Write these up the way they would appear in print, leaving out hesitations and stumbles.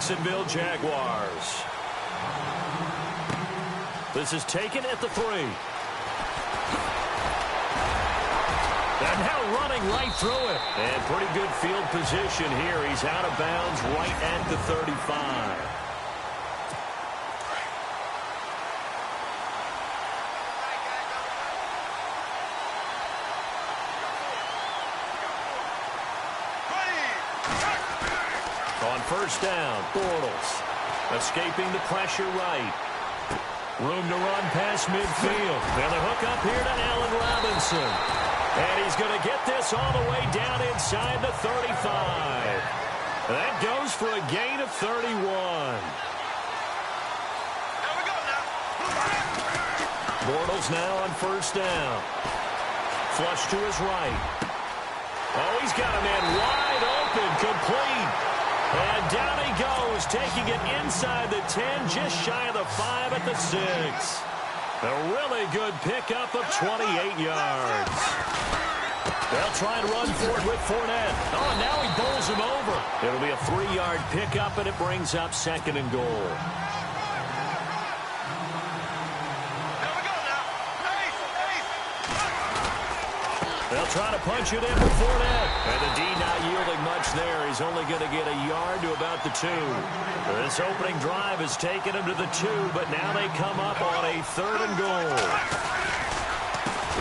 Jacksonville Jaguars. This is taken at the 3. And now running right through it. And pretty good field position here. He's out of bounds right at the 35. On first down, Bortles escaping the pressure right. Room to run past midfield. And the hook up here to Allen Robinson. And he's going to get this all the way down inside the 35. That goes for a gain of 31. Bortles now on first down. Flush to his right. Oh, he's got a man wide open, complete. And down he goes, taking it inside the 10, just shy of the 5 at the 6. A really good pickup of 28 yards. They'll try and run for it with Fournette. Oh, and now he bowls him over. It'll be a 3-yard pickup, and it brings up 2nd and goal. They'll try to punch it in for Fournette. And the D not yielding much there. He's only going to get a yard to about the 2. This opening drive has taken him to the 2, but now they come up on a 3rd and goal.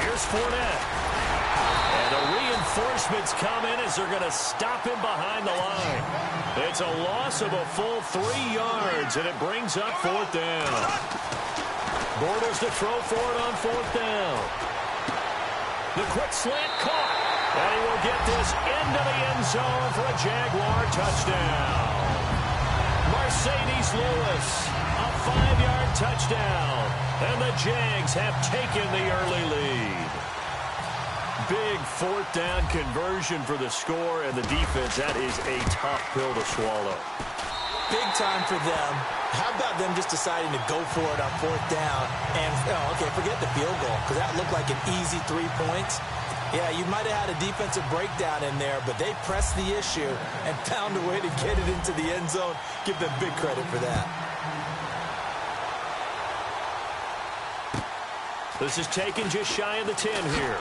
Here's Fournette. And the reinforcements come in as they're going to stop him behind the line. It's a loss of a full 3 yards, and it brings up 4th down. Bortles to throw for it on 4th down. The quick slant caught. And he will get this into the end zone for a Jaguar touchdown. Mercedes Lewis, a 5-yard touchdown. And the Jags have taken the early lead. Big 4th down conversion for the score, and the defense, that is a tough pill to swallow. Big time for them. How about them just deciding to go for it on 4th down? And, okay, forget the field goal, because that looked like an easy 3 points. Yeah, you might have had a defensive breakdown in there, but they pressed the issue and found a way to get it into the end zone. Give them big credit for that. This is taken just shy of the 10 here.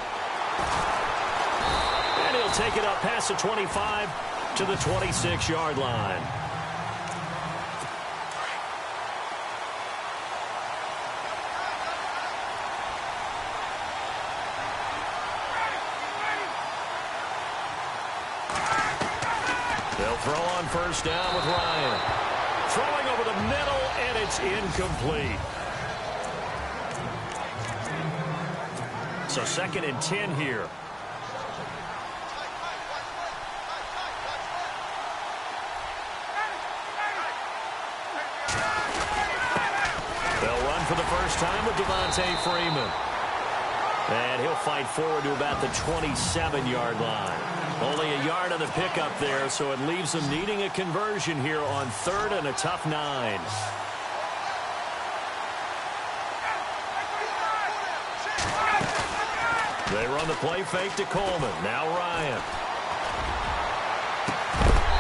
And he'll take it up past the 25 to the 26-yard line. They'll throw on first down with Ryan. Throwing over the middle, and it's incomplete. So 2nd and 10 here. They'll run for the first time with Devontae Freeman. And he'll fight forward to about the 27-yard line. Only a yard on the pickup there, so it leaves them needing a conversion here on 3rd and a tough 9. They run the play fake to Coleman. Now Ryan.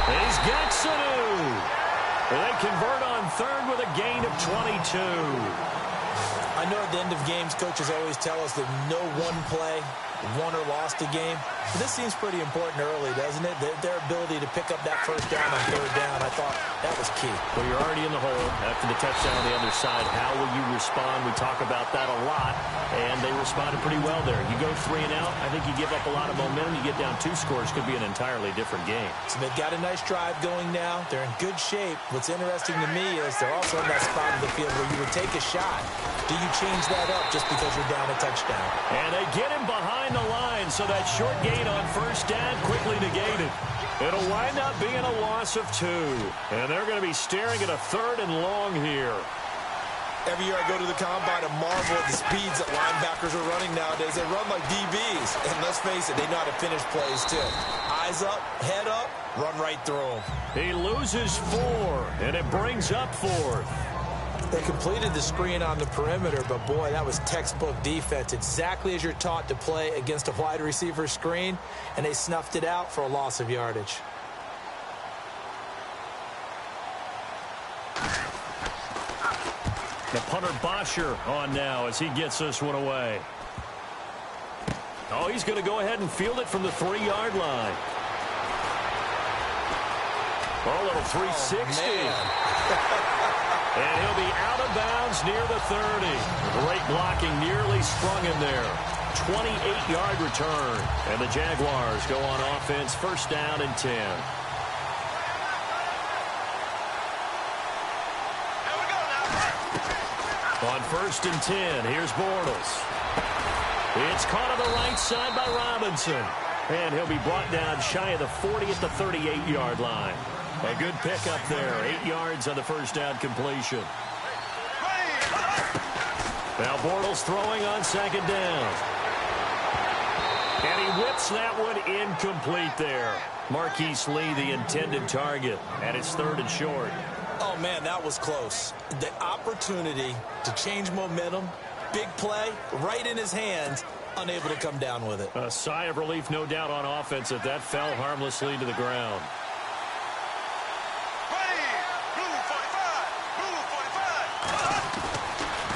He's got Sanu. They convert on 3rd with a gain of 22. I know at the end of games, coaches always tell us that no one play won or lost a game. But this seems pretty important early, doesn't it? Their ability to pick up that first down on 3rd down, I thought that was key. Well, you're already in the hole after the touchdown on the other side. How will you respond? We talk about that a lot, and they responded pretty well there. You go 3 and out, I think you give up a lot of momentum. You get down 2 scores, could be an entirely different game. So they've got a nice drive going now. They're in good shape. What's interesting to me is they're also in that spot of the field where you would take a shot. Do you change that up just because you're down a touchdown? And they get him behind the line, so that short gain on first down quickly negated. It'll wind up being a loss of 2. And they're going to be staring at a 3rd and long here. Every year I go to the combine and marvel at the speeds that linebackers are running nowadays. They run like DBs. And let's face it, they know how to finish plays too. Eyes up, head up, run right through them. He loses 4, and it brings up 4th. They completed the screen on the perimeter, but boy, that was textbook defense. Exactly as you're taught to play against a wide receiver screen, and they snuffed it out for a loss of yardage. The punter Bosher on now as he gets this one away. Oh, he's going to go ahead and field it from the 3-yard line. Oh, a little 360. And he'll be out of bounds near the 30. Great blocking, nearly sprung him there. 28-yard return. And the Jaguars go on offense, first down and 10. On first and 10, here's Bortles. It's caught on the right side by Robinson. And he'll be brought down shy of the 40 at the 38-yard line. A good pickup there, 8 yards on the first down completion. Now Bortles throwing on second down. And he whips that one incomplete there. Marquise Lee, the intended target, and it's third and short. Oh, man, that was close. The opportunity to change momentum, big play, right in his hands, unable to come down with it. A sigh of relief, no doubt, on offense that fell harmlessly to the ground.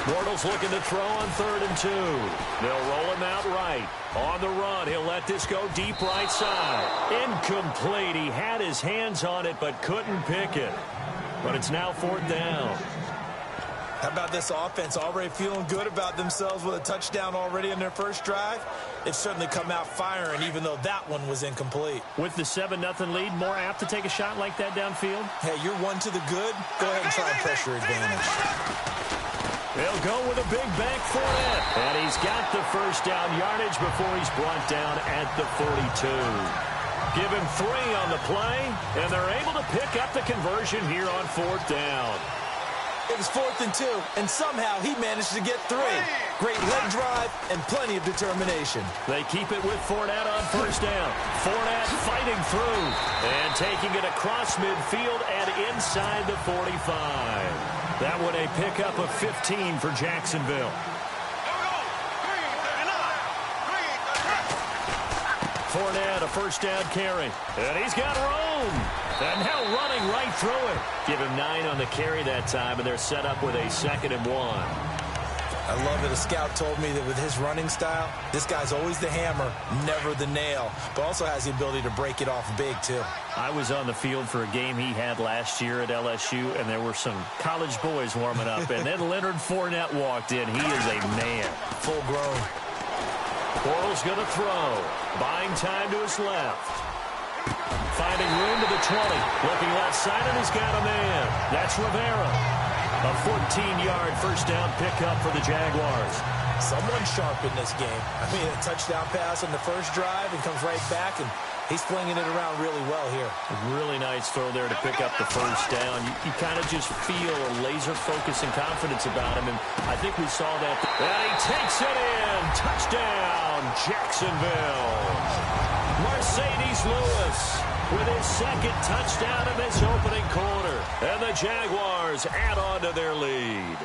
Bortles looking to throw on third and 2. They'll roll him out right. On the run, he'll let this go deep right side. Incomplete. He had his hands on it but couldn't pick it. But it's now fourth down. How about this offense already feeling good about themselves with a touchdown already in their first drive? They've certainly come out firing, even though that one was incomplete. With the 7-0 lead, more apt to take a shot like that downfield? Hey, you're one to the good. Go ahead and try and pressure advantage. They'll go with a big bank for it. And he's got the first down yardage before he's brought down at the 42. Give him 3 on the play, and they're able to pick up the conversion here on fourth down. It was 4th and 2, and somehow he managed to get 3. Great leg drive and plenty of determination. They keep it with Fournette on first down. Fournette fighting through and taking it across midfield and inside the 45. That one a pickup of 15 for Jacksonville. Fournette, a first down carry. And he's got room. And now running right through it. Give him 9 on the carry that time, and they're set up with a 2nd and 1. I love it. A scout told me that with his running style, this guy's always the hammer, never the nail, but also has the ability to break it off big, too. I was on the field for a game he had last year at LSU, and there were some college boys warming up, and then Leonard Fournette walked in. He is a man. Full grown. Bortles going to throw. Buying time to his left. Finding room to the 20. Looking left side, and he's got a man. That's Rivera. A 14-yard first down pickup for the Jaguars. Someone sharp in this game. I mean, a touchdown pass on the first drive and comes right back, and he's flinging it around really well here. A really nice throw there to pick up the first down. You kind of just feel a laser focus and confidence about him, and I think we saw that. And he takes it in. Touchdown, Jacksonville. Mercedes Lewis with his 2nd touchdown in this opening quarter. And the Jaguars add on to their lead.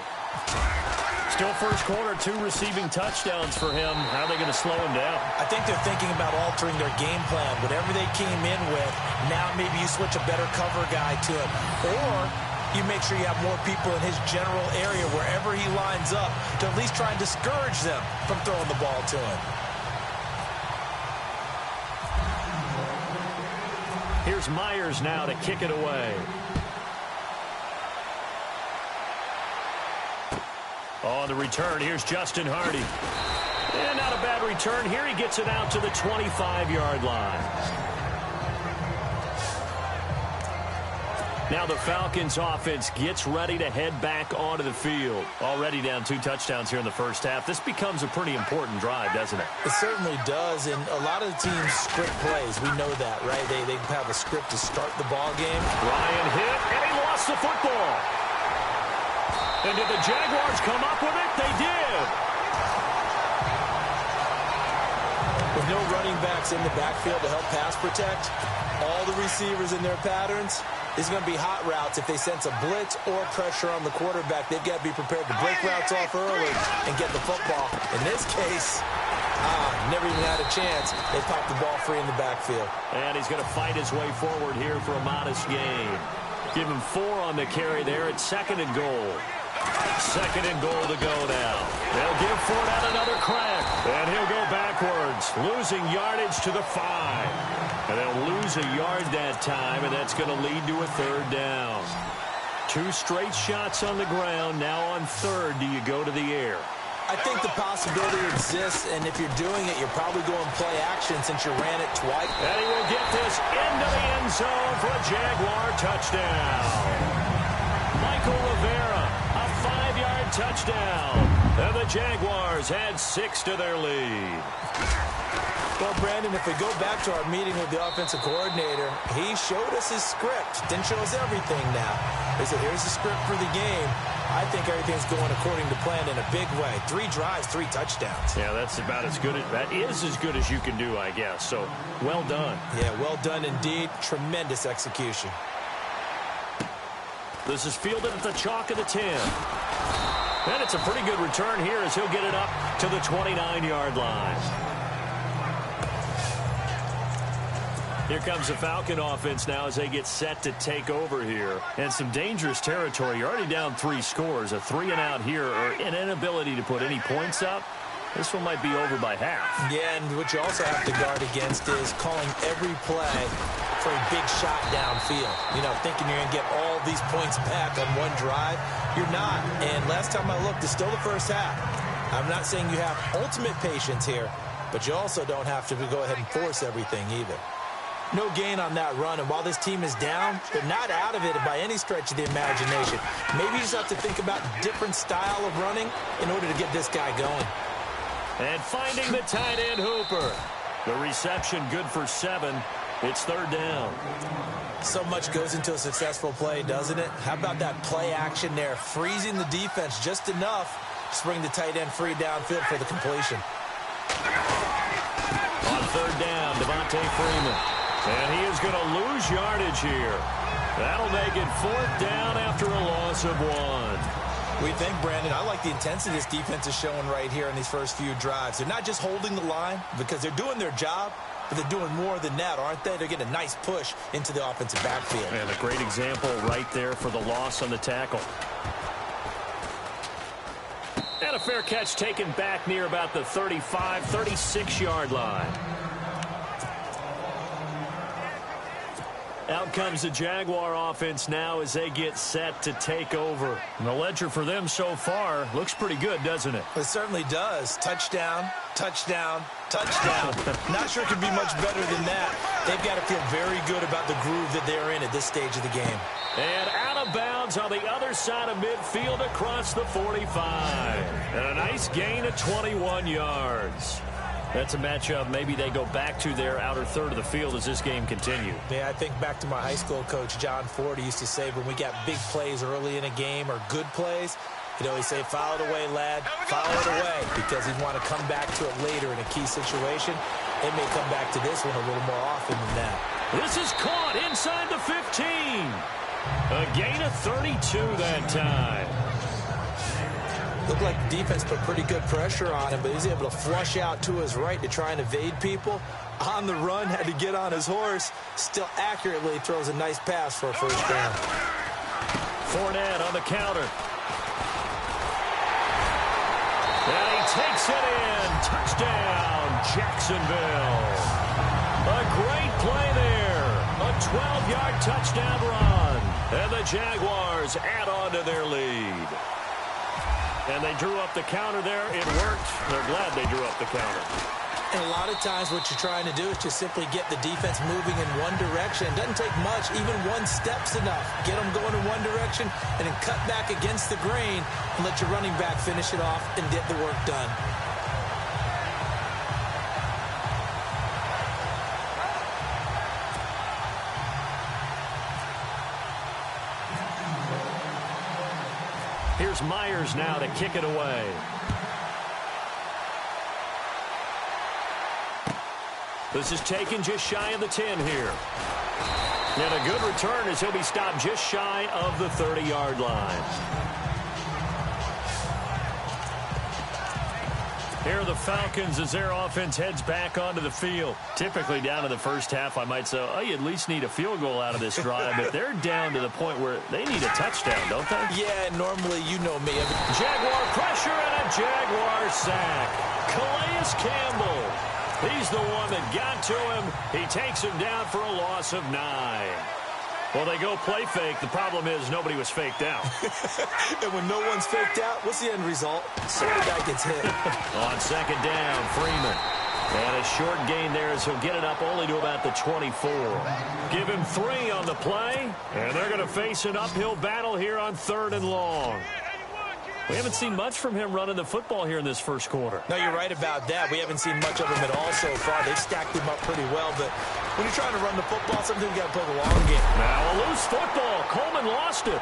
Still first quarter, 2 receiving touchdowns for him. How are they going to slow him down? I think they're thinking about altering their game plan. Whatever they came in with, now maybe you switch a better cover guy to him. Or you make sure you have more people in his general area wherever he lines up to at least try and discourage them from throwing the ball to him. Here's Myers now to kick it away. On the return, here's Justin Hardy. And not a bad return. Here he gets it out to the 25-yard line. Now the Falcons offense gets ready to head back onto the field. Already down 2 touchdowns here in the first half. This becomes a pretty important drive, doesn't it? It certainly does, and a lot of the teams script plays. We know that, right? They have a script to start the ball game. Ryan hit, and he lost the football. And did the Jaguars come up with it? They did. With no running backs in the backfield to help pass protect, all the receivers in their patterns, it's going to be hot routes. If they sense a blitz or pressure on the quarterback, they've got to be prepared to break routes off early and get the football. In this case, never even had a chance. They popped the ball free in the backfield. And he's going to fight his way forward here for a modest gain. Give him 4 on the carry there. It's 2nd and goal. Second and goal to go now. They'll give Fournette another crack. And he'll go backwards, losing yardage to the 5. And they'll lose a yard that time, and that's going to lead to a third down. 2 straight shots on the ground. Now on third, do you go to the air? I think the possibility exists, and if you're doing it, you're probably going play action since you ran it twice. And he will get this into the end zone for a Jaguar touchdown. Michael Rivera, a 5-yard touchdown. And the Jaguars add 6 to their lead. Well, Brandon, if we go back to our meeting with the offensive coordinator, he showed us his script. Didn't show us everything now. He said, here's the script for the game. I think everything's going according to plan in a big way. 3 drives, 3 touchdowns. Yeah, that's about as good. That is as good as you can do, I guess. So, well done. Yeah, well done indeed. Tremendous execution. This is fielded at the chalk of the 10. And it's a pretty good return here as he'll get it up to the 29-yard line. Here comes the Falcon offense now as they get set to take over here. And some dangerous territory. You're already down 3 scores. A 3-and-out here or an inability to put any points up. This one might be over by half. Yeah, and what you also have to guard against is calling every play for a big shot downfield. You know, thinking you're going to get all these points back on one drive. You're not. And last time I looked, it's still the first half. I'm not saying you have ultimate patience here, but you also don't have to go ahead and force everything either. No gain on that run, and while this team is down, they're not out of it by any stretch of the imagination. Maybe you just have to think about different style of running in order to get this guy going. And finding the tight end Hooper. The reception good for 7. It's third down. So much goes into a successful play, doesn't it? How about that play action there, freezing the defense just enough to bring the tight end free downfield for the completion. On third down, Devontae Freeman. And he is going to lose yardage here. That'll make it 4th down after a loss of 1. We think, Brandon, I like the intensity this defense is showing right here in these first few drives. They're not just holding the line because they're doing their job, but they're doing more than that, aren't they? They're getting a nice push into the offensive backfield. And a great example right there for the loss on the tackle. And a fair catch taken back near about the 35, 36-yard line. Out comes the Jaguar offense now as they get set to take over. And the ledger for them so far looks pretty good, doesn't it? It certainly does. Touchdown, touchdown, touchdown. Not sure it could be much better than that. They've got to feel very good about the groove that they're in at this stage of the game. And out of bounds on the other side of midfield across the 45. And a nice gain of 21 yards. That's a matchup maybe they go back to their outer third of the field as this game continues. Yeah, I think back to my high school coach, John Ford. He used to say when we got big plays early in a game or good plays, he'd always say, foul it away, lad, foul it away, because he'd want to come back to it later in a key situation. They may come back to this one a little more often than that. This is caught inside the 15. A gain of 32 that time. Looked like the defense put pretty good pressure on him, but he was able to flush out to his right to try and evade people. On the run, had to get on his horse. Still accurately throws a nice pass for a first down. Fournette on the counter. And he takes it in. Touchdown, Jacksonville. A great play there. A 12-yard touchdown run. And the Jaguars add on to their lead. And they drew up the counter there. It worked. They're glad they drew up the counter. And a lot of times what you're trying to do is just simply get the defense moving in one direction. It doesn't take much. Even one step's enough. Get them going in one direction and then cut back against the grain and let your running back finish it off and get the work done. Here's Myers now to kick it away. This is taken just shy of the 10 here. And a good return as he'll be stopped just shy of the 30-yard line. Here are the Falcons as their offense heads back onto the field. Typically down to the first half, I might say, oh, you at least need a field goal out of this drive, but they're down to the point where they need a touchdown, don't they? Yeah, normally, you know me. Jaguar pressure and a Jaguar sack. Calais Campbell. He's the one that got to him. He takes him down for a loss of 9. Well, they go play fake. The problem is nobody was faked out. And when no one's faked out, what's the end result? Some guy gets hit. On second down, Freeman. And a short gain there as he'll get it up only to about the 24. Give him 3 on the play, and they're going to face an uphill battle here on 3rd and long. We haven't seen much from him running the football here in this first quarter. No, you're right about that. We haven't seen much of him at all so far. They've stacked him up pretty well, but when you're trying to run the football, sometimes you got to play the long game. Now a loose football. Coleman lost it.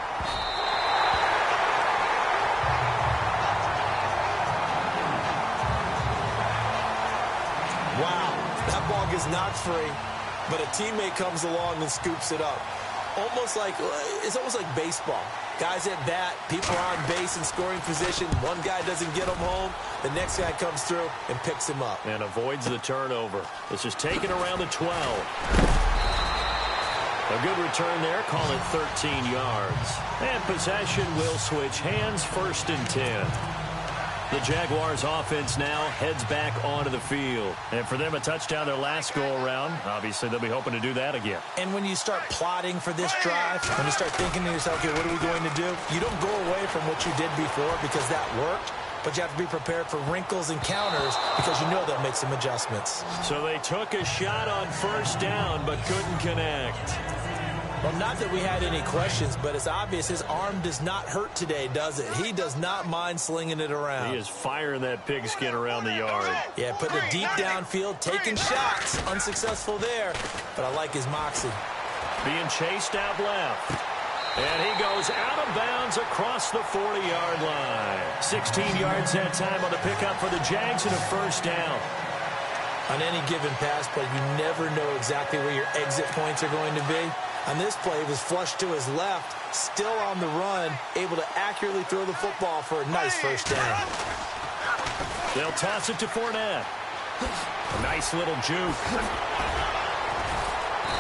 Wow, that ball gets knocked free, but a teammate comes along and scoops it up. It's almost like baseball. Guys at bat, people are on base in scoring position. One guy doesn't get him home. The next guy comes through and picks him up. And avoids the turnover. This is taken around the 12. A good return there. Call it 13 yards. And possession will switch hands, 1st and 10. The Jaguars offense now heads back onto the field. And for them, a touchdown their last go-around. Obviously, they'll be hoping to do that again. And when you start plotting for this drive, when you start thinking to yourself, okay, what are we going to do? You don't go away from what you did before because that worked. But you have to be prepared for wrinkles and counters because you know they'll make some adjustments. So they took a shot on 1st down but couldn't connect. Well, not that we had any questions, but it's obvious his arm does not hurt today, does it? He does not mind slinging it around. He is firing that pigskin around the yard. Yeah, putting it deep downfield, taking shots. Unsuccessful there, but I like his moxie. Being chased out left. And he goes out of bounds across the 40-yard line. 16 yards that time on the pickup for the Jags and a 1st down. On any given pass play, you never know exactly where your exit points are going to be. On this play, it was flushed to his left, still on the run, able to accurately throw the football for a nice 1st down. They'll toss it to Fournette. A nice little juke.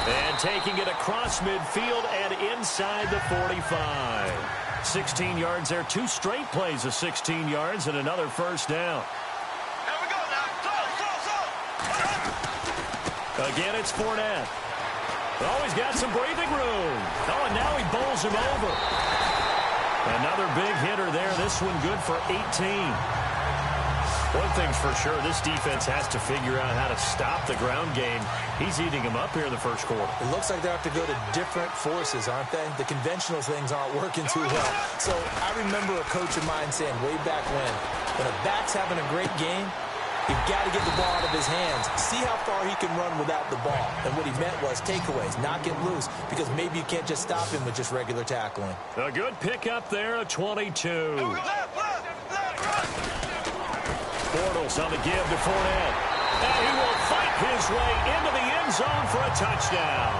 And taking it across midfield and inside the 45. 16 yards there, 2 straight plays of 16 yards and another 1st down. Again, it's Fournette. Oh, he's got some breathing room. Oh, and now he bowls him over. Another big hitter there. This one good for 18. One thing's for sure, this defense has to figure out how to stop the ground game. He's eating them up here in the first quarter. It looks like they have to go to different forces, aren't they? The conventional things aren't working too well. So I remember a coach of mine saying way back when a back's having a great game, you've got to get the ball out of his hands. See how far he can run without the ball. And what he meant was takeaways, not get loose, because maybe you can't just stop him with just regular tackling. A good pickup there, a 22. Bortles on the give to Fournette. And he will fight his way into the end zone for a touchdown.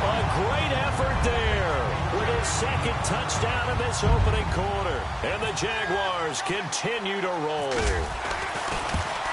A great effort there with his 2nd touchdown in this opening quarter. And the Jaguars continue to roll.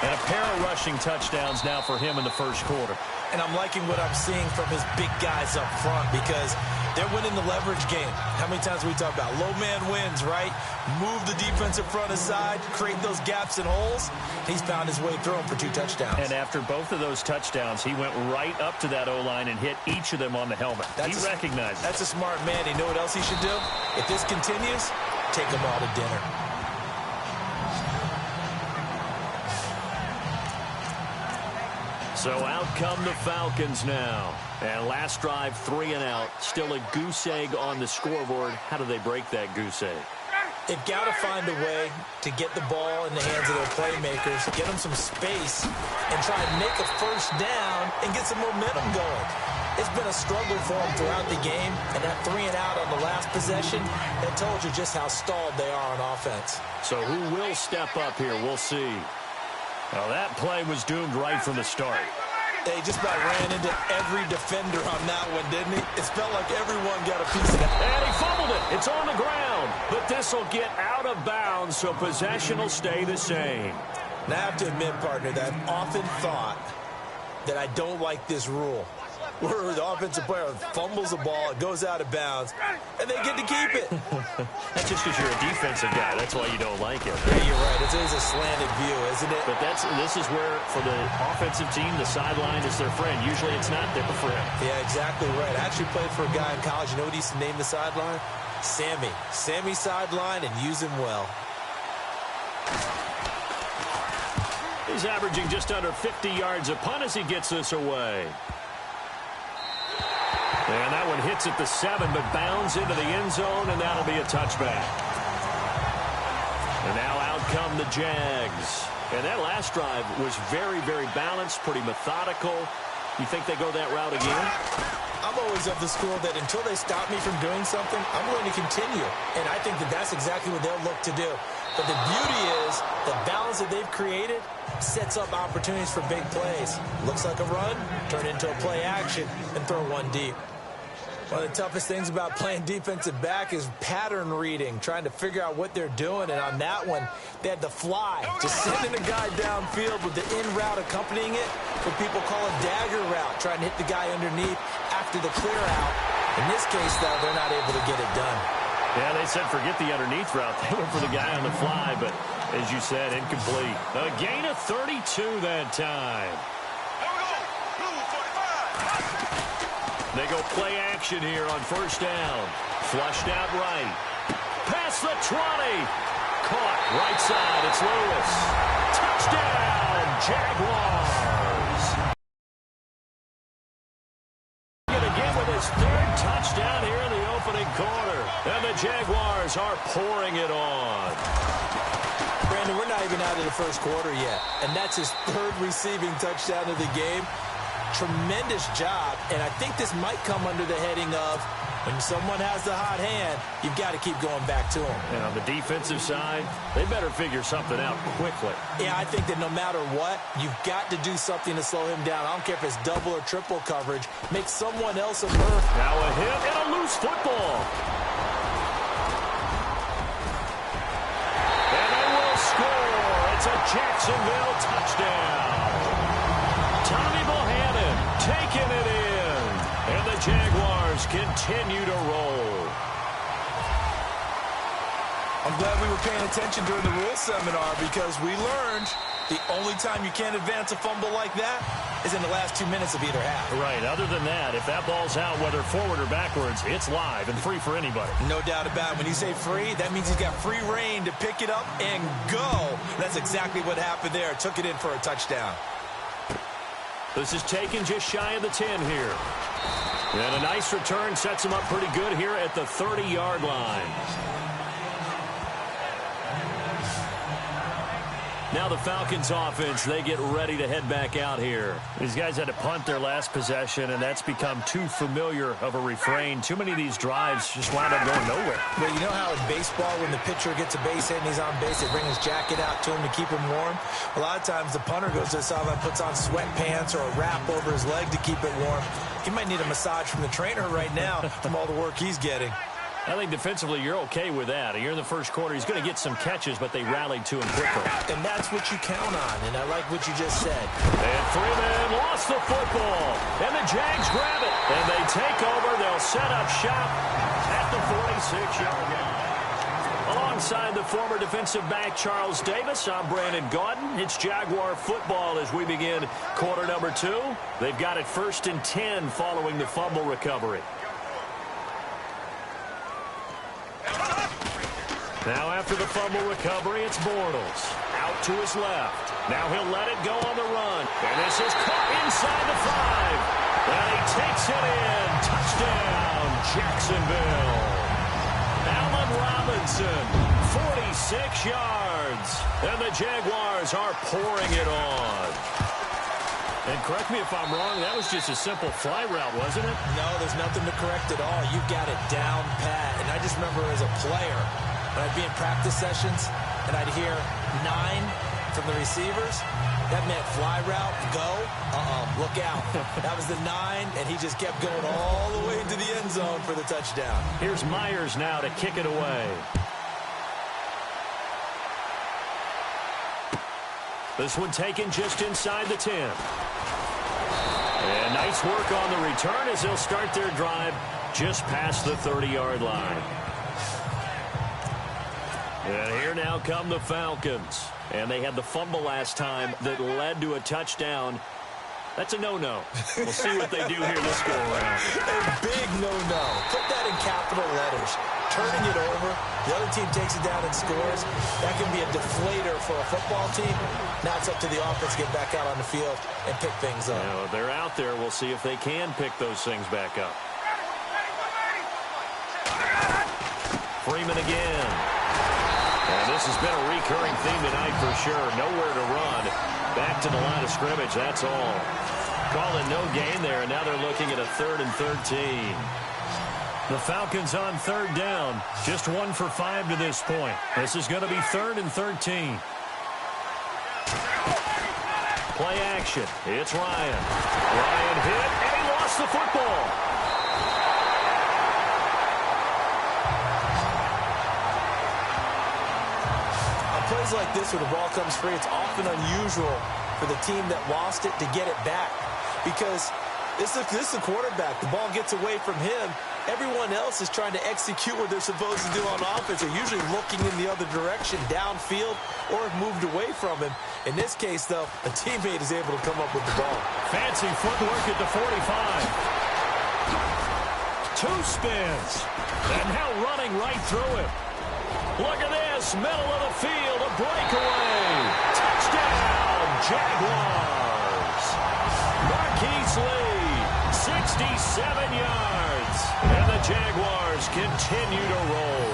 And a pair of rushing touchdowns now for him in the first quarter. And I'm liking what I'm seeing from his big guys up front because they're winning the leverage game. How many times we talk about low man wins, right? Move the defensive front aside, create those gaps and holes. He's found his way through them for 2 touchdowns. And after both of those touchdowns, he went right up to that O-line and hit each of them on the helmet. He recognized it. That's a smart man. You know what else he should do? If this continues, take them all to dinner. So out come the Falcons now. And last drive, 3 and out. Still a goose egg on the scoreboard. How do they break that goose egg? They've got to find a way to get the ball in the hands of their playmakers, get them some space, and try and make a 1st down and get some momentum going. It's been a struggle for them throughout the game, and that 3 and out on the last possession, that told you just how stalled they are on offense. So who will step up here? We'll see. Well, that play was doomed right from the start. They just about ran into every defender on that one, didn't he? It felt like everyone got a piece of that. And he fumbled it. It's on the ground. But this will get out of bounds, so possession will stay the same. And I have to admit, partner, that I've often thought that I don't like this rule, where the offensive player fumbles the ball, it goes out of bounds, and they get to keep it. That's just because you're a defensive guy. That's why you don't like it. Yeah, you're right. It is a slanted view, isn't it? But this is where, for the offensive team, the sideline is their friend. Usually it's not their friend. Yeah, exactly right. I actually played for a guy in college. You know what he used to name the sideline? Sammy. Sammy sideline, and use him well. He's averaging just under 50 yards a punt as he gets this away. And that one hits at the 7, but bounds into the end zone, and that'll be a touchback. And now out come the Jags. And that last drive was very, very balanced, pretty methodical. You think they go that route again? I'm always of the school that until they stop me from doing something, I'm going to continue. And I think that that's exactly what they'll look to do. But the beauty is the balance that they've created sets up opportunities for big plays. Looks like a run, turn into a play action, and throw one deep. One of the toughest things about playing defensive back is pattern reading, trying to figure out what they're doing. And on that one, they had the fly, just sending a guy downfield with the in route accompanying it, what people call a dagger route, trying to hit the guy underneath after the clear out. In this case, though, they're not able to get it done. Yeah, they said forget the underneath route. They went for the guy on the fly, but as you said, incomplete. A gain of 32 that time. They go play action here on first down. Flushed out right. Past the 20. Caught right side. It's Lewis. Touchdown, Jaguars. And again with his third touchdown here in the opening quarter. And the Jaguars are pouring it on. Brandon, we're not even out of the first quarter yet. And that's his third receiving touchdown of the game. Tremendous job, and I think this might come under the heading of when someone has the hot hand, you've got to keep going back to them. And on the defensive side, they better figure something out quickly. Yeah, I think that no matter what, you've got to do something to slow him down. I don't care if it's double or triple coverage. Make someone else a move. Now a hit and a loose football. And they will score. It's a Jacksonville touchdown. Tommy Bohannon taking it in. And the Jaguars continue to roll. I'm glad we were paying attention during the rule seminar because we learned the only time you can't advance a fumble like that is in the last 2 minutes of either half. Right. Other than that, if that ball's out, whether forward or backwards, it's live and free for anybody. No doubt about it. When you say free, that means he's got free reign to pick it up and go. That's exactly what happened there. Took it in for a touchdown. This is taken just shy of the 10 here. And a nice return sets him up pretty good here at the 30-yard line. Now the Falcons offense, they get ready to head back out here. These guys had to punt their last possession, and that's become too familiar of a refrain. Too many of these drives just wound up going nowhere. But you know how in baseball, when the pitcher gets a base hit and he's on base, they bring his jacket out to him to keep him warm? A lot of times the punter goes to the sideline, puts on sweatpants or a wrap over his leg to keep it warm. He might need a massage from the trainer right now from all the work he's getting. I think defensively you're okay with that. Here in the first quarter, he's going to get some catches, but they rallied to him quickly. And that's what you count on, and I like what you just said. And Freeman lost the football, and the Jags grab it. And they take over. They'll set up shop at the 46-yard line. Alongside the former defensive back Charles Davis, I'm Brandon Gaudin. It's Jaguar football as we begin quarter number 2. They've got it 1st and 10 following the fumble recovery. Now after the fumble recovery, it's Bortles. Out to his left. Now he'll let it go on the run. And this is caught inside the 5. And he takes it in. Touchdown, Jacksonville. Allen Robinson, 46 yards. And the Jaguars are pouring it on. And correct me if I'm wrong, that was just a simple fly route, wasn't it? No, there's nothing to correct at all. You've got it down pat. And I just remember as a player, when I'd be in practice sessions and I'd hear 9 from the receivers, that meant fly route, go, look out. That was the 9, and he just kept going all the way into the end zone for the touchdown. Here's Myers now to kick it away. This one taken just inside the 10. And nice work on the return as they'll start their drive just past the 30-yard line. And here now come the Falcons. And they had the fumble last time that led to a touchdown. That's a no-no. We'll see what they do here this go-around. A big no-no. Put that in capital letters. Turning it over, the other team takes it down and scores. That can be a deflator for a football team. Now it's up to the offense to get back out on the field and pick things up. Now, if they're out there, we'll see if they can pick those things back up. Freeman again. And this has been a recurring theme tonight for sure. Nowhere to run. Back to the line of scrimmage, that's all. Calling no gain there, and now they're looking at a 3rd and 13. The Falcons on 3rd down. Just 1 for 5 to this point. This is going to be 3rd and 13. Play action. It's Ryan. Ryan hit, and he lost the football. Plays like this where the ball comes free, it's often unusual for the team that lost it to get it back because this is the quarterback. The ball gets away from him. Everyone else is trying to execute what they're supposed to do on offense. They're usually looking in the other direction, downfield, or have moved away from him. In this case, though, a teammate is able to come up with the ball. Fancy footwork at the 45. 2 spins. And now running right through him. Look at this, middle of the field, a breakaway. Touchdown, Jaguars. Marquise Lee, 67 yards. And the Jaguars continue to roll.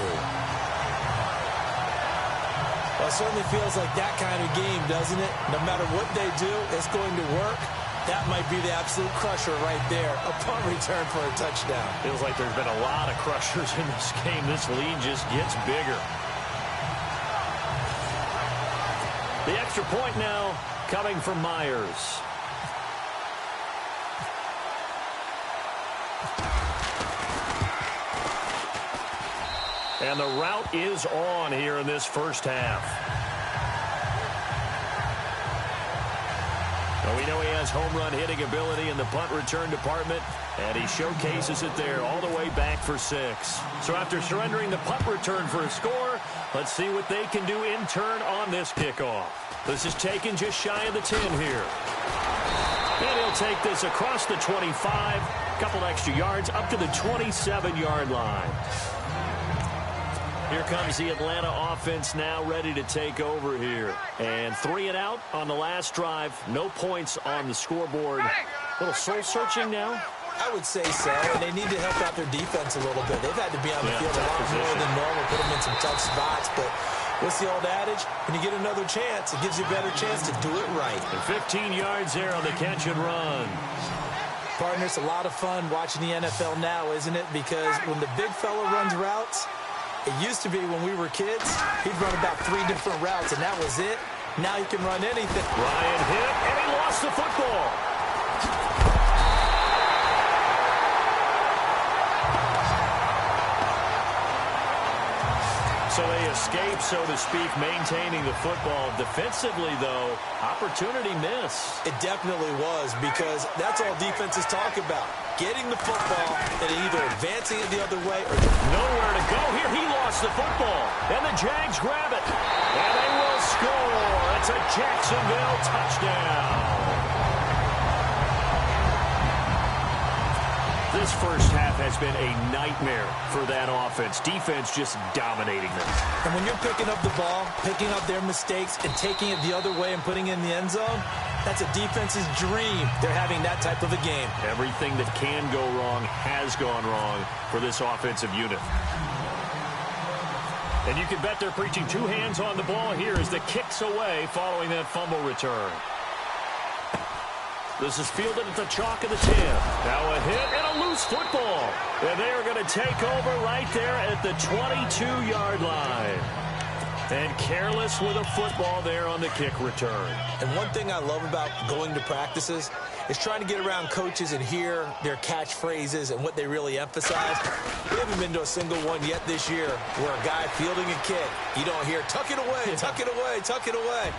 Well, it certainly feels like that kind of game, doesn't it? No matter what they do, it's going to work. That might be the absolute crusher right there. A punt return for a touchdown. Feels like there's been a lot of crushers in this game. This lead just gets bigger. The extra point now coming from Myers. And the route is on here in this first half. Well, we know he has home run hitting ability in the punt return department, and he showcases it there all the way back for 6. So after surrendering the punt return for a score, let's see what they can do in turn on this kickoff. This is taken just shy of the 10 here. And he'll take this across the 25, a couple extra yards, up to the 27-yard line. Here comes the Atlanta offense now ready to take over here. And 3 and out on the last drive. No points on the scoreboard. A little soul-searching now? I would say so, and they need to help out their defense a little bit. They've had to be on the field a lot more than normal, put them in some tough spots. But what's the old adage? When you get another chance, it gives you a better chance to do it right. And 15 yards there on the catch and run. Partner, it's a lot of fun watching the NFL now, isn't it? Because when the big fella runs routes, it used to be when we were kids, he'd run about 3 different routes, and that was it. Now he can run anything. Ryan hit, and he lost the football. So they escape, so to speak, maintaining the football. Defensively, though, opportunity miss. It definitely was, because that's all defenses talk about. Getting the football and either advancing it the other way or nowhere to go here. He lost the football, and the Jags grab it, and they will score. It's a Jacksonville touchdown. This first half has been a nightmare for that offense. Defense just dominating them. And when you're picking up the ball, picking up their mistakes, and taking it the other way and putting it in the end zone, that's a defense's dream. They're having that type of a game. Everything that can go wrong has gone wrong for this offensive unit. And you can bet they're preaching 2 hands on the ball here as the kick's away following that fumble return. This is fielded at the chalk of the 10. Now a hit and a loose football. And they are going to take over right there at the 22-yard line. And careless with a football there on the kick return. And one thing I love about going to practices is trying to get around coaches and hear their catchphrases and what they really emphasize. We haven't been to a single one yet this year where a guy fielding a kick, you don't hear, tuck it away, tuck it away, tuck it away.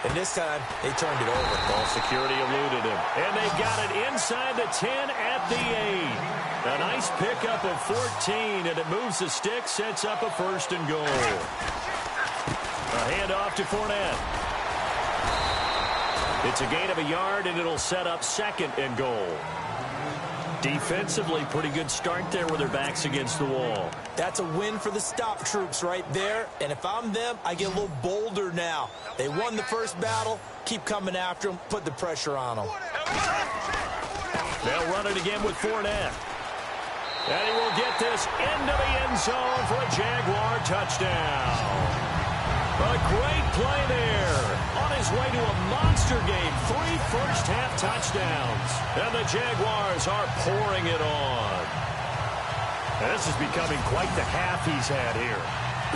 and this time they turned it over. Ball security eluded him, and they've got it inside the 10 at the 8. A nice pickup of 14, and it moves the stick, sets up a 1st and goal. A handoff to Fournette. It's a gain of a yard, and it'll set up 2nd and goal. Defensively, pretty good start there with their backs against the wall. That's a win for the stop troops right there. And if I'm them, I get a little bolder now. They won the first battle. Keep coming after them. Put the pressure on them. They'll run it again with Fournette. And he will get this into the end zone for a Jaguar touchdown. A great play there. On his way to a monster game. 3 first-half touchdowns. And the Jaguars are pouring it on. And this is becoming quite the half he's had here.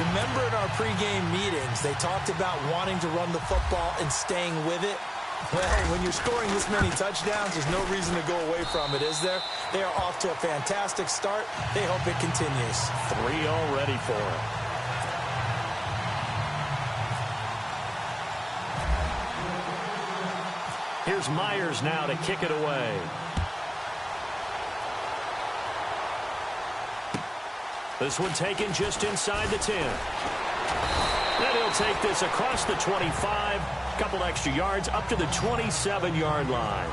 Remember in our pregame meetings, they talked about wanting to run the football and staying with it? Well, when you're scoring this many touchdowns, there's no reason to go away from it, is there? They are off to a fantastic start. They hope it continues. 3 already for him. Here's Myers now to kick it away. This one taken just inside the 10. Then he'll take this across the 25. Couple extra yards up to the 27-yard line.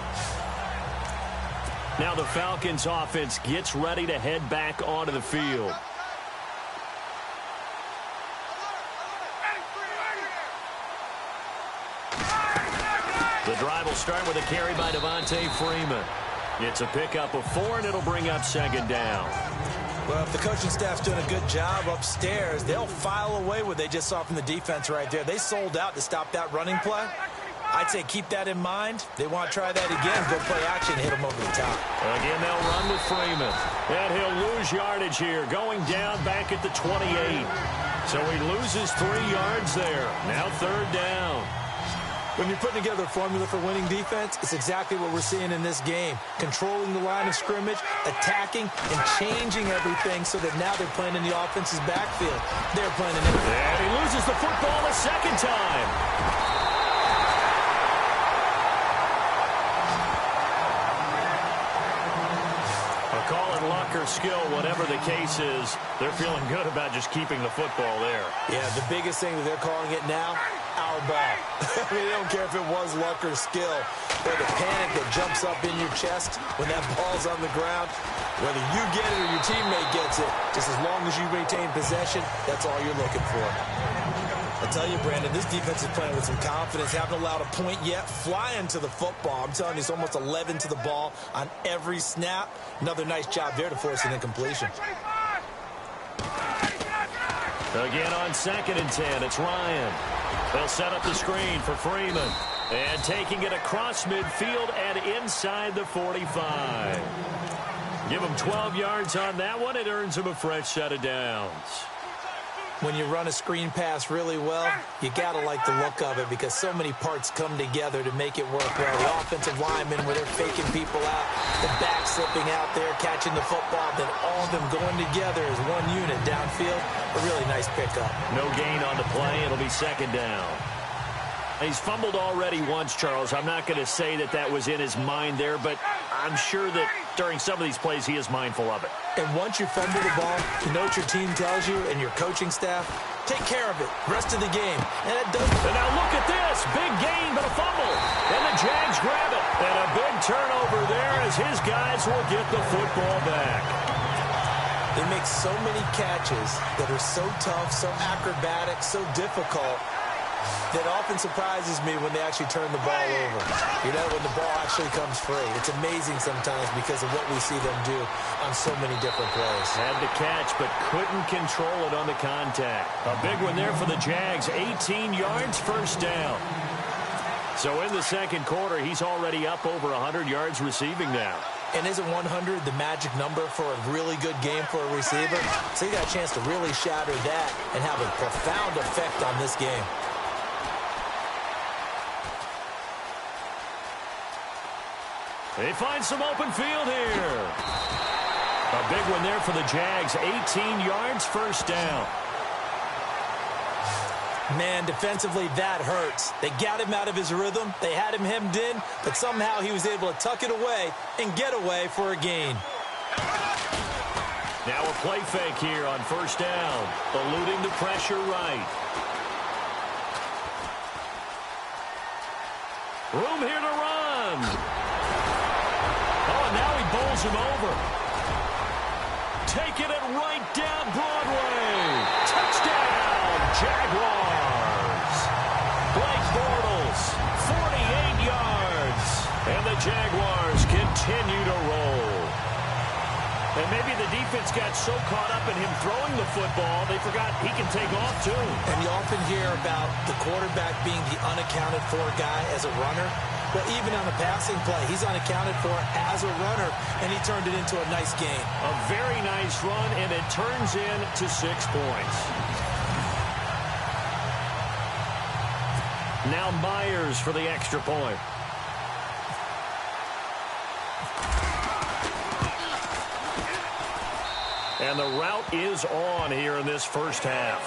Now the Falcons offense gets ready to head back onto the field. The drive will start with a carry by Devontae Freeman. It's a pickup of 4, and it'll bring up 2nd down. Well, if the coaching staff's doing a good job upstairs, they'll file away what they just saw from the defense right there. They sold out to stop that running play. I'd say keep that in mind. They want to try that again. Go play action, hit them over the top. Again, they'll run with Freeman. And he'll lose yardage here, going down back at the 28. So he loses 3 yards there. Now 3rd down. When you're putting together a formula for winning defense, it's exactly what we're seeing in this game. Controlling the line of scrimmage, attacking, and changing everything so that now they're playing in the offense's backfield. They're playing in it. And he loses the football a 2nd time. Call it luck or skill, whatever the case is, they're feeling good about just keeping the football there. Yeah, the biggest thing that they're calling it now, our ball. I mean, they don't care if it was luck or skill, or the panic that jumps up in your chest when that ball's on the ground. Whether you get it or your teammate gets it, just as long as you maintain possession, that's all you're looking for. I tell you, Brandon, this defense is playing with some confidence. Haven't allowed a point yet. Flying to the football. I'm telling you, it's almost 11 to the ball on every snap. Another nice job there to force an incompletion. Again on 2nd and 10, it's Ryan. They'll set up the screen for Freeman. And taking it across midfield and inside the 45. Give him 12 yards on that one. It earns him a fresh set of downs. When you run a screen pass really well, you got to like the look of it because so many parts come together to make it work well. The offensive linemen where they're faking people out, the back slipping out there, catching the football, then all of them going together as one unit downfield. A really nice pickup. No gain on the play. It'll be 2nd down. He's fumbled already once, Charles. I'm not going to say that that was in his mind there, but I'm sure that during some of these plays he is mindful of it. And once you fumble the ball, you know what your team tells you and your coaching staff? Take care of it. Rest of the game. And it does. And now look at this. Big gain, but a fumble. And the Jags grab it. And a big turnover there as his guys will get the football back. They make so many catches that are so tough, so acrobatic, so difficult, that often surprises me when they actually turn the ball over. You know, when the ball actually comes free. It's amazing sometimes because of what we see them do on so many different plays. Had the catch, but couldn't control it on the contact. A big one there for the Jags. 18 yards, 1st down. So in the 2nd quarter, he's already up over 100 yards receiving now. And isn't 100 the magic number for a really good game for a receiver? So he got a chance to really shatter that and have a profound effect on this game. They find some open field here. A big one there for the Jags. 18 yards, 1st down. Man, defensively, that hurts. They got him out of his rhythm. They had him hemmed in, but somehow he was able to tuck it away and get away for a gain. Now a play fake here on first down, eluding the pressure right. Room here to run. Oh, and now he bowls him over. Taking it right down Broadway. Touchdown, Jaguars. Blake Bortles, 48 yards. And the Jaguars continue to roll. And maybe the defense got so caught up in him throwing the football, they forgot he can take off too. And you often hear about the quarterback being the unaccounted for guy as a runner. Well, even on the passing play, he's unaccounted for as a runner, and he turned it into a nice game. A very nice run, and it turns into 6 points. Now Myers for the extra point. And the route is on here in this first half.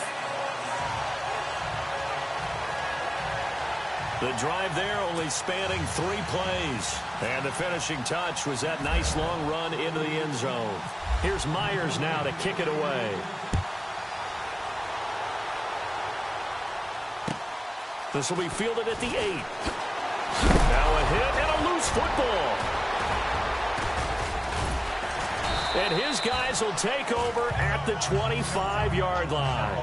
The drive there only spanning 3 plays. And the finishing touch was that nice long run into the end zone. Here's Myers now to kick it away. This will be fielded at the 8. Now a hit and a loose football. And his guys will take over at the 25-yard line.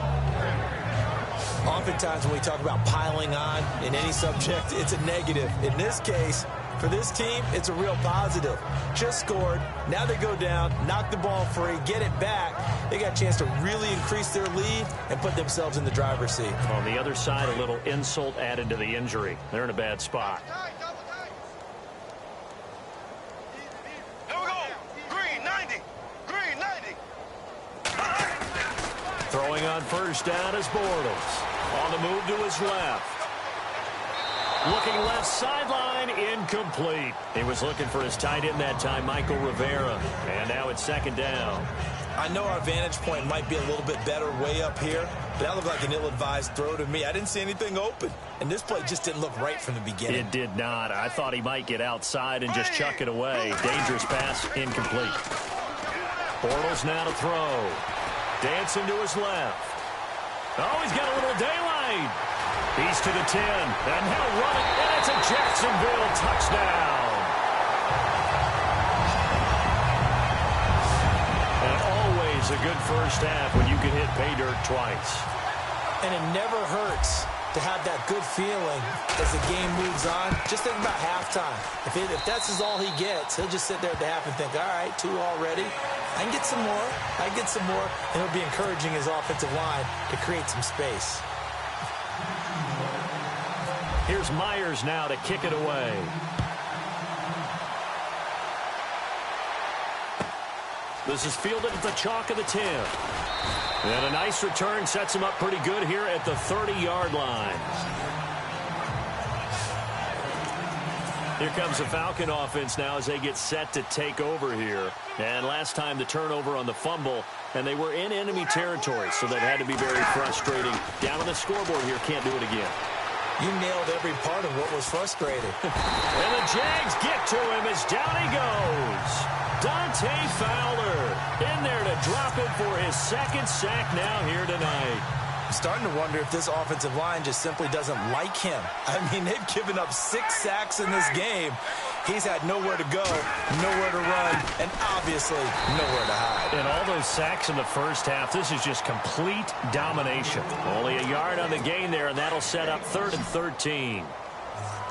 Oftentimes when we talk about piling on in any subject, it's a negative. In this case, for this team, it's a real positive. Just scored. Now they go down, knock the ball free, get it back. They got a chance to really increase their lead and put themselves in the driver's seat. On the other side, a little insult added to the injury. They're in a bad spot. Throwing on first down is Bortles. On the move to his left. Looking left sideline, incomplete. He was looking for his tight end that time, Michael Rivera. And now it's second down. I know our vantage point might be a little bit better way up here, but that looked like an ill-advised throw to me. I didn't see anything open, and this play just didn't look right from the beginning. It did not. I thought he might get outside and just chuck it away. Dangerous pass, incomplete. Bortles now to throw. Dancing to his left. Oh, he's got a little daylight. He's to the 10. And he'll run it. And it's a Jacksonville touchdown. And always a good first half when you can hit pay dirt twice. And it never hurts to have that good feeling as the game moves on. Just think about halftime. If that's all he gets, he'll just sit there at the half and think, all right, 2 already. I can get some more. I can get some more. And it'll be encouraging his offensive line to create some space. Here's Myers now to kick it away. This is fielded at the chalk of the 10. And a nice return sets him up pretty good here at the 30-yard line. Here comes the Falcon offense now as they get set to take over here. And last time the turnover on the fumble, and they were in enemy territory, so that had to be very frustrating. Down on the scoreboard here, can't do it again. You nailed every part of what was frustrating. And the Jags get to him as down he goes. Dante Fowler in there to drop him for his second sack now here tonight. I'm starting to wonder if this offensive line just simply doesn't like him. I mean, they've given up 6 sacks in this game. He's had nowhere to go, nowhere to run, and obviously nowhere to hide. And all those sacks in the first half, this is just complete domination. Only a yard on the gain there, and that'll set up 3rd and 13.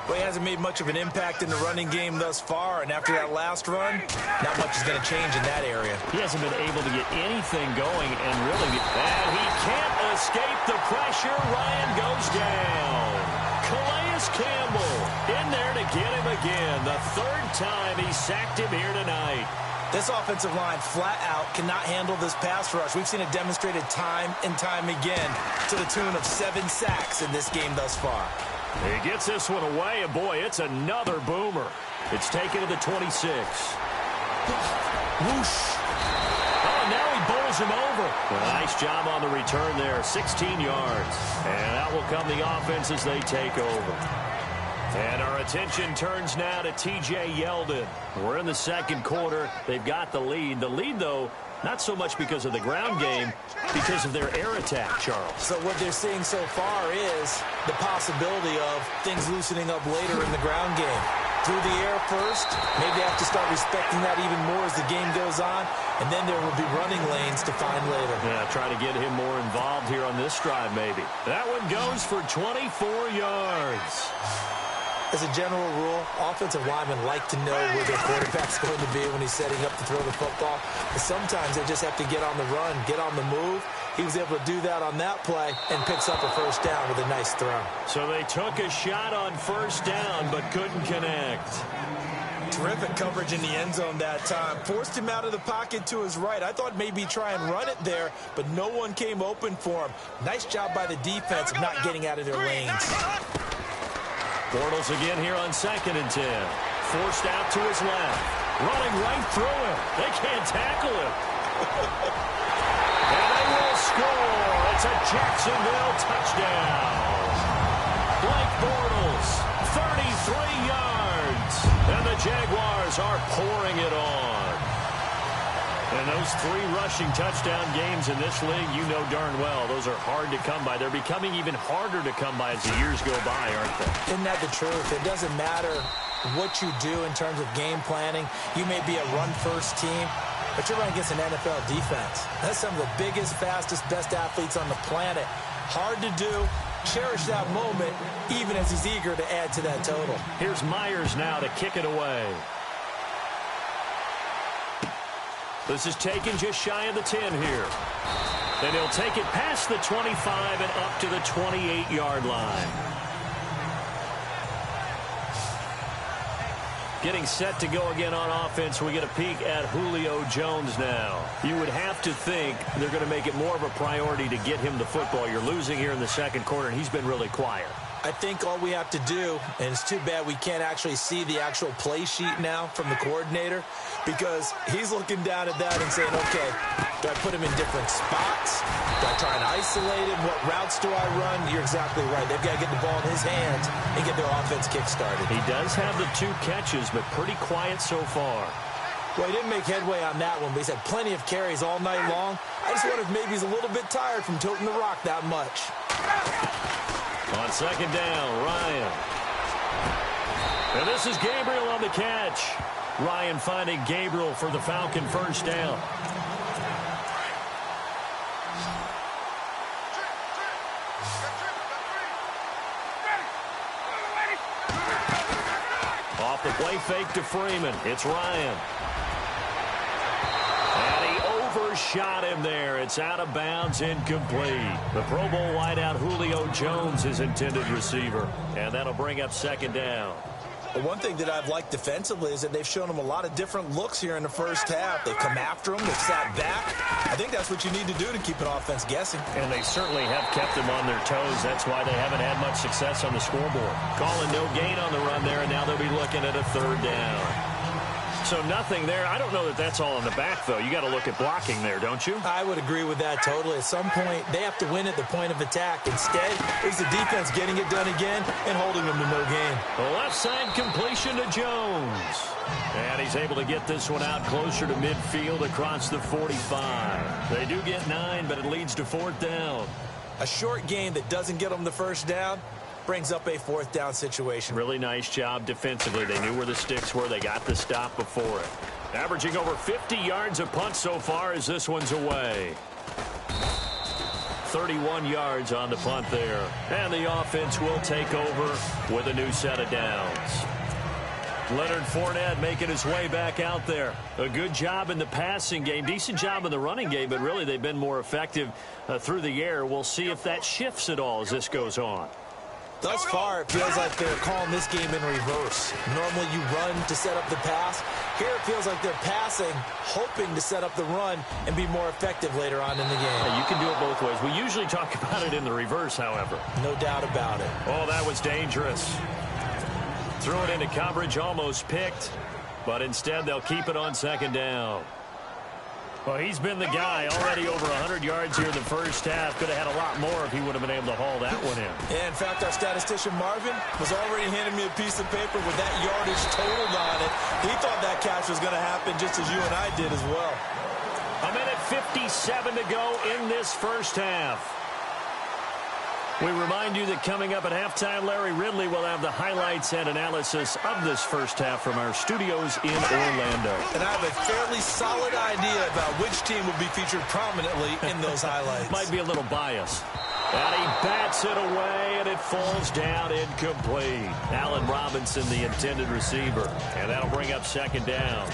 Well, he hasn't made much of an impact in the running game thus far, and after that last run, not much is going to change in that area. He hasn't been able to get anything going, and really, and he can't escape the pressure. Ryan goes down. Calais Campbell in there to get him again. The 3rd time he sacked him here tonight. This offensive line flat out cannot handle this pass rush. We've seen it demonstrated time and time again to the tune of 7 sacks in this game thus far. He gets this one away, and boy, it's another boomer. It's taken to the 26. Whoosh. Oh, and now he bowls throws him over. Nice job on the return there, 16 yards. And out will come the offense as they take over. And our attention turns now to T.J. Yeldon. We're in the second quarter. They've got the lead. The lead, though, not so much because of the ground game, because of their air attack, Charles. So what they're seeing so far is the possibility of things loosening up later in the ground game. Through the air first, maybe have to start respecting that even more as the game goes on, and then there will be running lanes to find later. Yeah, try to get him more involved here on this drive, maybe. That one goes for 24 yards. As a general rule, offensive linemen like to know where their quarterback's going to be when he's setting up to throw the football. But sometimes they just have to get on the run, get on the move. He was able to do that on that play and picks up a first down with a nice throw. So they took a shot on first down but couldn't connect. Terrific coverage in the end zone that time. Forced him out of the pocket to his right. I thought maybe try and run it there, but no one came open for him. Nice job by the defense of not getting out of their lanes. Bortles again here on 2nd and 10. Forced out to his left. Running right through him. They can't tackle him. And they will score. It's a Jacksonville touchdown. Blake Bortles, 33 yards. And the Jaguars are pouring it on. And those 3 rushing touchdown games in this league, you know darn well, those are hard to come by. They're becoming even harder to come by as the years go by, aren't they? Isn't that the truth? It doesn't matter what you do in terms of game planning. You may be a run-first team, but you're running against an NFL defense. That's some of the biggest, fastest, best athletes on the planet. Hard to do. Cherish that moment, even as he's eager to add to that total. Here's Myers now to kick it away. This is taken just shy of the 10 here. Then he'll take it past the 25 and up to the 28-yard line. Getting set to go again on offense. We get a peek at Julio Jones now. You would have to think they're going to make it more of a priority to get him the football. You're losing here in the second quarter, and he's been really quiet. I think all we have to do, and it's too bad we can't actually see the actual play sheet now from the coordinator, because he's looking down at that and saying, okay, do I put him in different spots? Do I try and isolate him? What routes do I run? You're exactly right. They've got to get the ball in his hands and get their offense kick-started. He does have the 2 catches, but pretty quiet so far. Well, he didn't make headway on that one, but he's had plenty of carries all night long. I just wonder if maybe he's a little bit tired from toting the rock that much. On 2nd down, Ryan. And this is Gabriel on the catch. Ryan finding Gabriel for the Falcon first down. Off the play fake to Freeman. It's Ryan. And he overshot him there. It's out of bounds, incomplete. The Pro Bowl wideout Julio Jones is intended receiver. And that'll bring up 2nd down. Well, one thing that I've liked defensively is that they've shown him a lot of different looks here in the first half. They've come after him. They've sat back. I think that's what you need to do to keep an offense guessing. And they certainly have kept them on their toes. That's why they haven't had much success on the scoreboard. Calling no gain on the run there, and now they'll be looking at a 3rd down. So nothing there. I don't know that that's all in the back, though. You got to look at blocking there, don't you? I would agree with that totally. At some point, they have to win at the point of attack. Instead, it's the defense getting it done again and holding them to no gain. The left side completion to Jones. And he's able to get this one out closer to midfield across the 45. They do get 9, but it leads to 4th down. A short game that doesn't get them the first down brings up a 4th down situation. Really nice job defensively. They knew where the sticks were. They got the stop before it. Averaging over 50 yards a punt so far as this one's away. 31 yards on the punt there. And the offense will take over with a new set of downs. Leonard Fournette making his way back out there. A good job in the passing game. Decent job in the running game, but really they've been more effective through the air. We'll see if that shifts at all as this goes on. Thus far, it feels like they're calling this game in reverse. Normally you run to set up the pass. Here it feels like they're passing, hoping to set up the run and be more effective later on in the game. You can do it both ways. We usually talk about it in the reverse, however. No doubt about it. Oh, that was dangerous. Threw it into coverage, almost picked, but instead they'll keep it on 2nd down. Well, he's been the guy already over 100 yards here in the first half. Could have had a lot more if he would have been able to haul that one in. Yeah, in fact, our statistician Marvin was already handing me a piece of paper with that yardage totaled on it. He thought that catch was going to happen just as you and I did as well. A minute 57 to go in this first half. We remind you that coming up at halftime, Larry Ridley will have the highlights and analysis of this first half from our studios in Orlando. And I have a fairly solid idea about which team will be featured prominently in those highlights. Might be a little biased. And he bats it away, and it falls down incomplete. Allen Robinson, the intended receiver. And that'll bring up second down.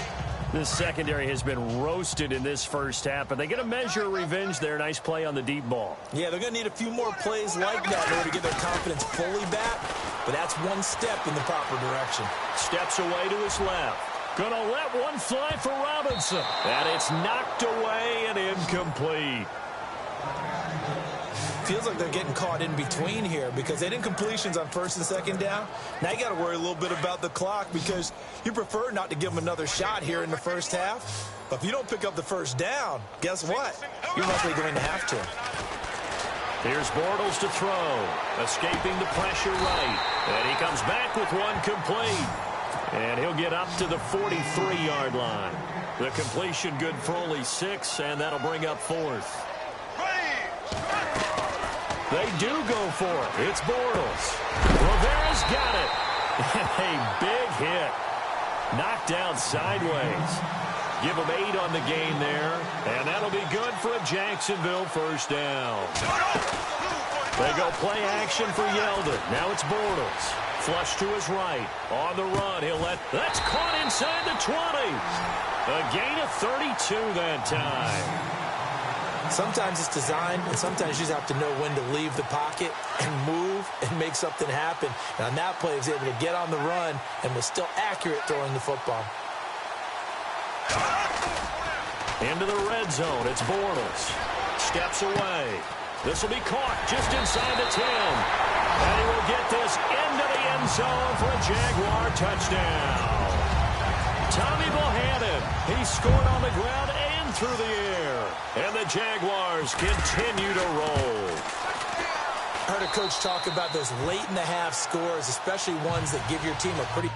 This secondary has been roasted in this first half, but they get a measure of revenge there. Nice play on the deep ball. Yeah, they're going to need a few more plays like that in order to get their confidence fully back, but that's one step in the proper direction. Steps away to his left. Gonna let one fly for Robinson. And it's knocked away and incomplete. Feels like they're getting caught in between here because they didn't completions on first and second down. Now you got to worry a little bit about the clock because you prefer not to give them another shot here in the first half. But if you don't pick up the first down, guess what? You're likely going to have to. Here's Bortles to throw. Escaping the pressure right. And he comes back with one complete. And he'll get up to the 43-yard line. The completion good for only 6, and that'll bring up fourth. They do go for it. It's Bortles. Rivera's got it. A big hit. Knocked down sideways. Give him 8 on the game there. And that'll be good for a Jacksonville first down. They go play action for Yeldon. Now it's Bortles. Flush to his right. On the run. That's caught inside the 20. A gain of 32 that time. Sometimes it's designed, and sometimes you just have to know when to leave the pocket and move and make something happen. And on that play, he was able to get on the run and was still accurate throwing the football. Into the red zone. It's Bortles. Steps away. This will be caught just inside the 10. And he will get this into the end zone for a Jaguar touchdown. Tommy Bohannon. He scored on the ground and through the air. And the Jaguars continue to roll. I heard a coach talk about those late-in-the-half scores, especially ones that give your team a pretty